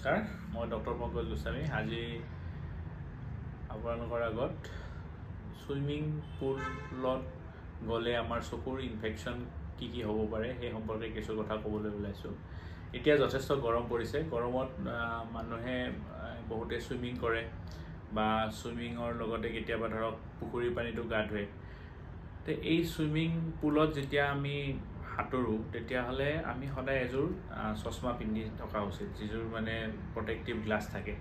নমস্কাৰ মই ডক্টৰ পংকজ গোস্বামী আজি আপোনালোকৰ আগত সুইমিং পুলত গ'লে আমাৰ চকুৰ ইনফেকশ্যন কি হ'ব পাৰে সেই সম্পৰ্কে কিছু কথা ক'বলৈ ওলাইছোঁ। এতিয়া যথেষ্ট গৰম পৰিছে। গৰমত মানুহে বহুতে সুইমিং কৰে বা সুইমিঙৰ লগতে কেতিয়াবা ধৰক পুখুৰীৰ পানীটো গা ধুৱে। তো এই সুইমিং পুলত যেতিয়া আমি সাঁতোৰো তেতিয়াহ'লে আমি সদায় এযোৰ চশমা পিন্ধি থকা উচিত, যিযোৰ মানে প্ৰটেক্টিভ গ্লাছ থাকে।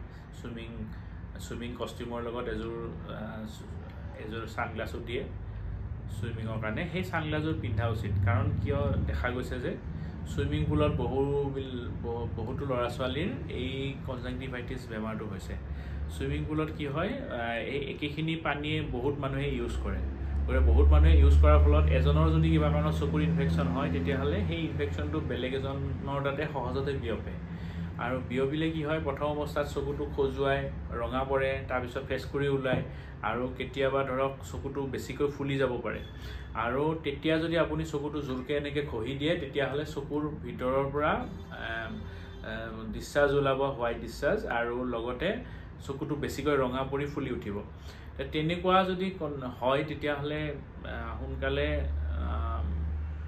সুইমিং কষ্টিউমৰ লগত এযোৰ ছানগ্লাছো দিয়ে সুইমিঙৰ কাৰণে। সেই ছানগ্লাছযোৰ পিন্ধা উচিত, কাৰণ কিয় দেখা গৈছে যে সুইমিং পুলত বহুতো ল'ৰা ছোৱালীৰ এই কনজাংটিভাইটিছ বেমাৰটো হৈছে। সুইমিং পুলত কি হয়, এই একেখিনি পানীয়ে বহুত মানুহে ইউজ কৰে। বহুত মানুহে ইউজ কৰাৰ ফলত এজনৰ যদি কিবা কাৰণত চকুৰ ইনফেকশ্যন হয় তেতিয়াহ'লে সেই ইনফেকশ্যনটো বেলেগ এজনৰ তাতে সহজতে বিয়পে। আৰু বিয়পিলে কি হয়, প্ৰথম অৱস্থাত চকুটো খজুৱাই ৰঙা পৰে, তাৰপিছত ফেচকুৰি ওলায় আৰু কেতিয়াবা ধৰক চকুটো বেছিকৈ ফুলি যাব পাৰে। আৰু তেতিয়া যদি আপুনি চকুটো জোৰকৈ এনেকৈ ঘঁহি দিয়ে তেতিয়াহ'লে চকুৰ ভিতৰৰ পৰা ডিছচাৰ্জ ওলাব, হোৱাইট ডিছচাৰ্জ, আৰু লগতে চকুটো বেছিকৈ ৰঙা পৰি ফুলি উঠিব। তেনেকুৱা যদি হয় তেতিয়াহ'লে সোনকালে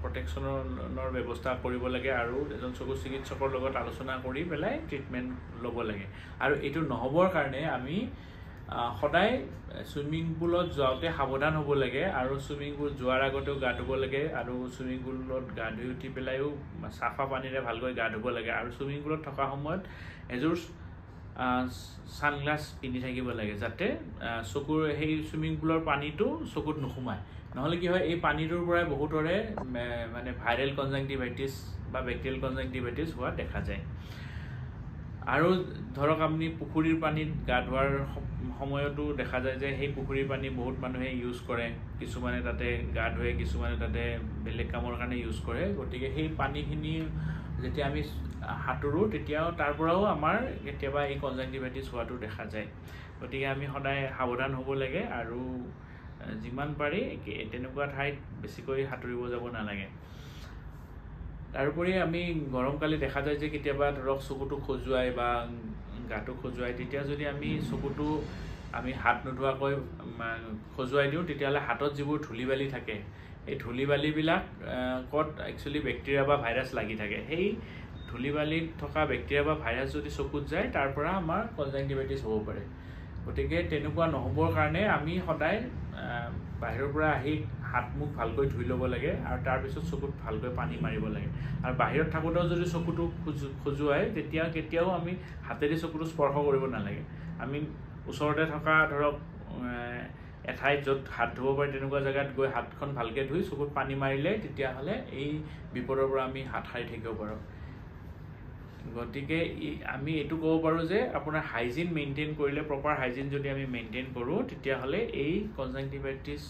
প্ৰটেকশ্যনৰ ব্যৱস্থা কৰিব লাগে আৰু এজন চকু চিকিৎসকৰ লগত আলোচনা কৰি পেলাই ট্ৰিটমেণ্ট ল'ব লাগে। আৰু এইটো নহ'বৰ কাৰণে আমি সদায় চুইমিং পুলত যাওঁতে সাৱধান হ'ব লাগে, আৰু চুইমিং পুল যোৱাৰ আগতেও গা ধুব লাগে, আৰু চুইমিং পুলত গা ধুই উঠি পেলাইও চাফা পানীৰে ভালকৈ গা ধুব লাগে। আৰু চুইমিং পুলত থকা সময়ত এযোৰ ছানগ্লাছ পিন্ধি থাকিব লাগে, যাতে চকুৰ সেই চুইমিং পুলৰ পানীটো চকুত নোসোমায়। নহ'লে কি হয়, এই পানীটোৰ পৰাই বহুতৰে মানে ভাইৰেল কনজাংটিভাইটিছ বা বেক্টেৰিয়েল কনজাংটিভাইটিছ হোৱা দেখা যায়। আৰু ধৰক আপুনি পুখুৰীৰ পানীত গা ধোৱাৰ সময়তো দেখা যায় যে সেই পুখুৰীৰ পানী বহুত মানুহে ইউজ কৰে। কিছুমানে তাতে গা ধুৱে, কিছুমানে তাতে বেলেগ কামৰ কাৰণে ইউজ কৰে। গতিকে সেই পানীখিনি যেতিয়া আমি সাঁতোৰো তেতিয়াও তাৰ পৰাও আমাৰ কেতিয়াবা এই কনজাংটিভাইটিছ হোৱাটো দেখা যায়। গতিকে আমি সদায় সাৱধান হ'ব লাগে আৰু যিমান পাৰি তেনেকুৱা ঠাইত বেছিকৈ সাঁতুৰিব যাব নালাগে। তাৰোপৰি আমি গৰমকালি দেখা যায় যে কেতিয়াবা ধৰক চকুটো খজুৱাই বা গাটো খজুৱাই, তেতিয়া যদি আমি চকুটো হাত নোধোৱাকৈ খজুৱাই দিওঁ তেতিয়াহ'লে হাতত যিবোৰ ধূলি বালি থাকে, এই ধূলি বালিবিলাকত একচুৱেলি বেক্টেৰিয়া বা ভাইৰাছ লাগি থাকে। সেই ধূলি বালিত থকা বেক্টেৰিয়া বা ভাইৰাছ যদি চকুত যায় তাৰ পৰা আমাৰ কনজাংটিভাইটিছ হ'ব পাৰে। গতিকে তেনেকুৱা নহ'বৰ কাৰণে আমি সদায় বাহিৰৰ পৰা আহি হাত মুখ ভালকৈ ধুই ল'ব লাগে, আৰু তাৰপিছত চকুত ভালকৈ পানী মাৰিব লাগে। আৰু বাহিৰত থাকোঁতেও যদি চকুটো খজুৱাই তেতিয়া কেতিয়াও আমি হাতেৰে চকুটো স্পৰ্শ কৰিব নালাগে। আমি ওচৰতে থকা ধৰক এঠাইত য'ত হাত ধুব পাৰে তেনেকুৱা জেগাত গৈ হাতখন ভালকৈ ধুই চকুত পানী মাৰিলে তেতিয়াহ'লে এই বিপদৰ পৰা আমি হাত সাৰি থাকিব পাৰোঁ। গতিকে আমি এইটো ক'ব পাৰোঁ যে আপোনাৰ হাইজিন মেইনটেইন কৰিলে, প্ৰপাৰ হাইজিন যদি আমি মেইনটেইন কৰোঁ তেতিয়াহ'লে এই কনজাংটিভাইটিছ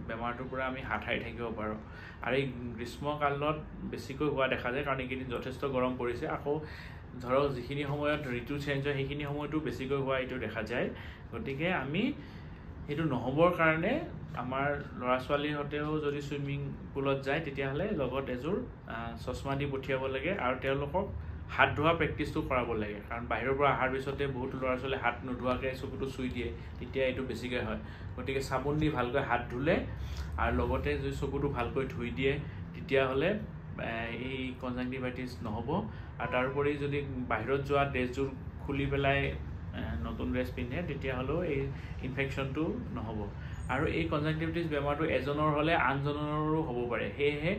বেমাৰটোৰ পৰা আমি হাত সাৰি থাকিব পাৰোঁ। আৰু এই গ্ৰীষ্মকালত বেছিকৈ হোৱা দেখা যায়, কাৰণ এইকেইদিন যথেষ্ট গৰম পৰিছে। আকৌ ধৰক যিখিনি সময়ত ঋতু চেঞ্জ হয় সেইখিনি সময়তো বেছিকৈ হোৱা এইটো দেখা যায়। গতিকে আমি সেইটো নহ'বৰ কাৰণে আমাৰ ল'ৰা ছোৱালীহঁতেও যদি চুইমিং পুলত যায় তেতিয়াহ'লে লগত এযোৰ চশমা দি পঠিয়াব লাগে, আৰু তেওঁলোকক হাত ধোৱা প্ৰেক্টিছটো কৰাব লাগে। কাৰণ বাহিৰৰ পৰা অহাৰ পিছতে বহুতো ল'ৰা ছোৱালীয়ে হাত নোধোৱাকৈ চকুটো চুই দিয়ে, তেতিয়া এইটো বেছিকৈ হয়। গতিকে চাবোন দি ভালকৈ হাত ধুলে আৰু লগতে যদি চকুটো ভালকৈ ধুই দিয়ে তেতিয়াহ'লে এই কনজাংটিভাইটিছ নহ'ব। আৰু তাৰোপৰি যদি বাহিৰত যোৱা ড্ৰেছযোৰ খুলি পেলাই নতুন ড্ৰেছ পিন্ধে তেতিয়াহ'লেও এই ইনফেকশ্যনটো নহ'ব। আৰু এই কনজাংটিভাইটিছ বেমাৰটো এজনৰ হ'লে আনজনৰো হ'ব পাৰে। সেয়েহে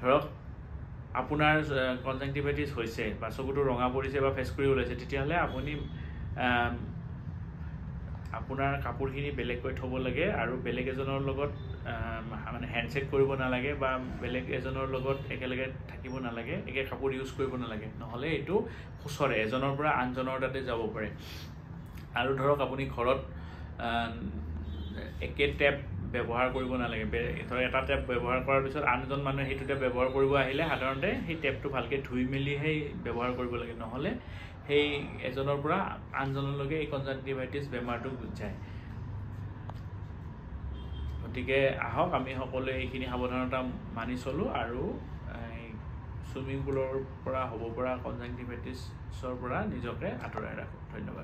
ধৰক আপোনাৰ কনজাংটিভাইটিছ হৈছে বা চকুটো ৰঙা পৰিছে বা ফেচকুৰি ওলাইছে, তেতিয়াহ'লে আপুনি আপোনাৰ কাপোৰখিনি বেলেগকৈ থ'ব লাগে, আৰু বেলেগ এজনৰ লগত মানে হেণ্ডশ্বেক কৰিব নালাগে বা বেলেগ এজনৰ লগত একেলগে থাকিব নালাগে, একে কাপোৰ ইউজ কৰিব নালাগে। নহ'লে এইটো সুচৰে এজনৰ পৰা আনজনৰ তাতে যাব পাৰে। আৰু ধৰক আপুনি ঘৰত একে টেপ ব্যৱহাৰ কৰিব নালাগে। ধৰক এটা টেপ ব্যৱহাৰ কৰাৰ পিছত আন এজন মানুহে সেইটো টেপ ব্যৱহাৰ কৰিব আহিলে সাধাৰণতে সেই টেপটো ভালকৈ ধুই মেলিহে ব্যৱহাৰ কৰিব লাগে, নহ'লে সেই এজনৰ পৰা আনজনলৈকে এই কনজাংটিভাইটিছ বেমাৰটো যায়। গতিকে আহক আমি সকলোৱে এইখিনি সাৱধানতা মানি চলোঁ আৰু ছুইমিং পুলৰ পৰা হ'ব পৰা কনজাংটিভাইটিছৰ পৰা নিজকে আঁতৰাই ৰাখোঁ। ধন্যবাদ।